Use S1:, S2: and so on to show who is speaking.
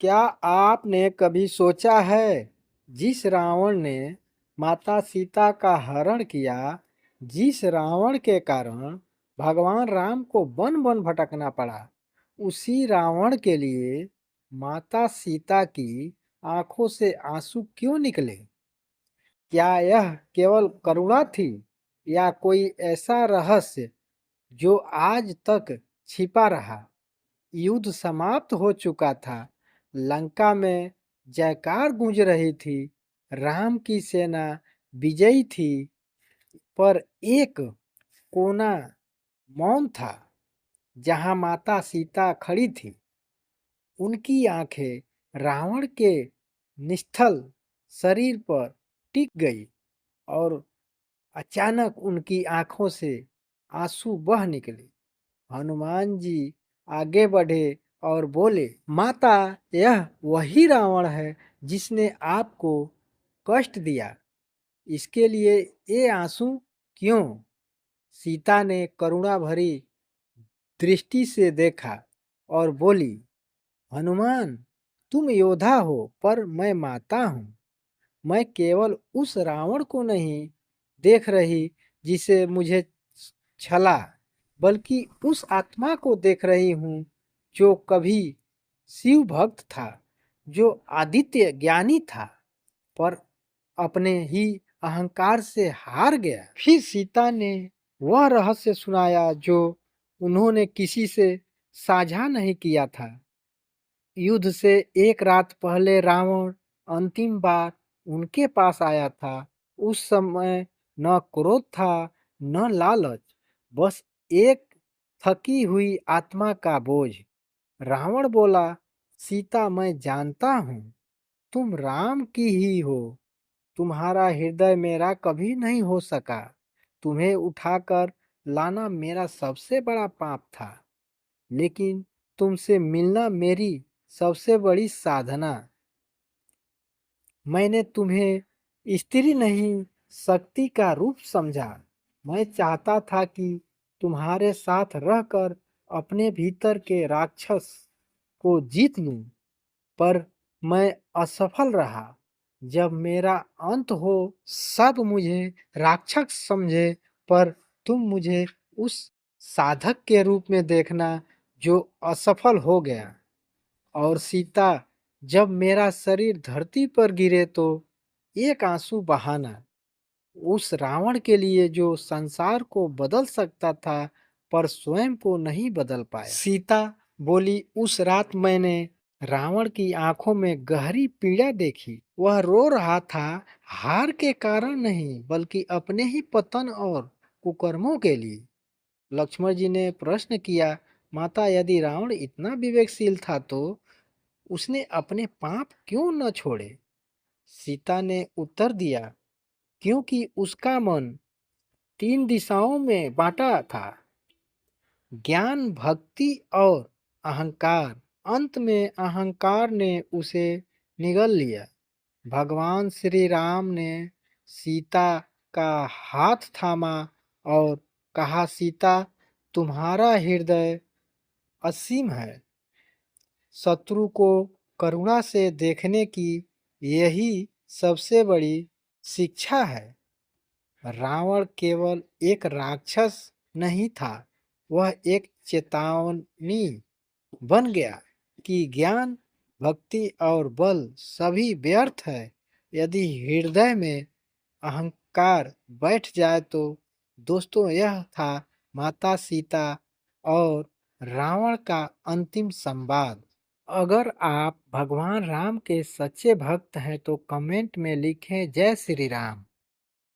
S1: क्या आपने कभी सोचा है, जिस रावण ने माता सीता का हरण किया, जिस रावण के कारण भगवान राम को वन वन भटकना पड़ा, उसी रावण के लिए माता सीता की आंखों से आंसू क्यों निकले? क्या यह केवल करुणा थी या कोई ऐसा रहस्य जो आज तक छिपा रहा? युद्ध समाप्त हो चुका था। लंका में जयकार गूंज रही थी। राम की सेना विजयी थी, पर एक कोना मौन था। जहां माता सीता खड़ी थी, उनकी आंखें रावण के निश्चल शरीर पर टिक गई और अचानक उनकी आंखों से आंसू बह निकले। हनुमान जी आगे बढ़े और बोले, माता, यह वही रावण है जिसने आपको कष्ट दिया। इसके लिए ये आंसू क्यों? सीता ने करुणा भरी दृष्टि से देखा और बोली, हनुमान, तुम योद्धा हो, पर मैं माता हूँ। मैं केवल उस रावण को नहीं देख रही जिसे मुझे छला, बल्कि उस आत्मा को देख रही हूँ जो कभी शिव भक्त था, जो आदित्य ज्ञानी था, पर अपने ही अहंकार से हार गया। फिर सीता ने वह रहस्य सुनाया जो उन्होंने किसी से साझा नहीं किया था। युद्ध से एक रात पहले रावण अंतिम बार उनके पास आया था। उस समय न क्रोध था, न लालच, बस एक थकी हुई आत्मा का बोझ। रावण बोला, सीता, मैं जानता हूँ तुम राम की ही हो। तुम्हारा हृदय मेरा कभी नहीं हो सका। तुम्हें उठाकर लाना मेरा सबसे बड़ा पाप था, लेकिन तुमसे मिलना मेरी सबसे बड़ी साधना। मैंने तुम्हें स्त्री नहीं, शक्ति का रूप समझा। मैं चाहता था कि तुम्हारे साथ रहकर अपने भीतर के राक्षस को जीत लूं, पर मैं असफल रहा। जब मेरा अंत हो, सब मुझे राक्षस समझे, पर तुम मुझे उस साधक के रूप में देखना जो असफल हो गया। और सीता, जब मेरा शरीर धरती पर गिरे तो एक आंसू बहाना, उस रावण के लिए जो संसार को बदल सकता था, पर स्वयं को नहीं बदल पाया। सीता बोली, उस रात मैंने रावण की आंखों में गहरी पीड़ा देखी। वह रो रहा था, हार के कारण नहीं, बल्कि अपने ही पतन और कुकर्मों के लिए। लक्ष्मण जी ने प्रश्न किया, माता, यदि रावण इतना विवेकशील था तो उसने अपने पाप क्यों न छोड़े? सीता ने उत्तर दिया, क्योंकि उसका मन तीन दिशाओं में बांटा था, ज्ञान, भक्ति और अहंकार। अंत में अहंकार ने उसे निगल लिया। भगवान श्री राम ने सीता का हाथ थामा और कहा, सीता, तुम्हारा हृदय असीम है। शत्रु को करुणा से देखने की यही सबसे बड़ी शिक्षा है। रावण केवल एक राक्षस नहीं था, वह एक चेतावनी बन गया कि ज्ञान, भक्ति और बल सभी व्यर्थ है यदि हृदय में अहंकार बैठ जाए तो। दोस्तों, यह था माता सीता और रावण का अंतिम संवाद। अगर आप भगवान राम के सच्चे भक्त हैं तो कमेंट में लिखें, जय श्री राम।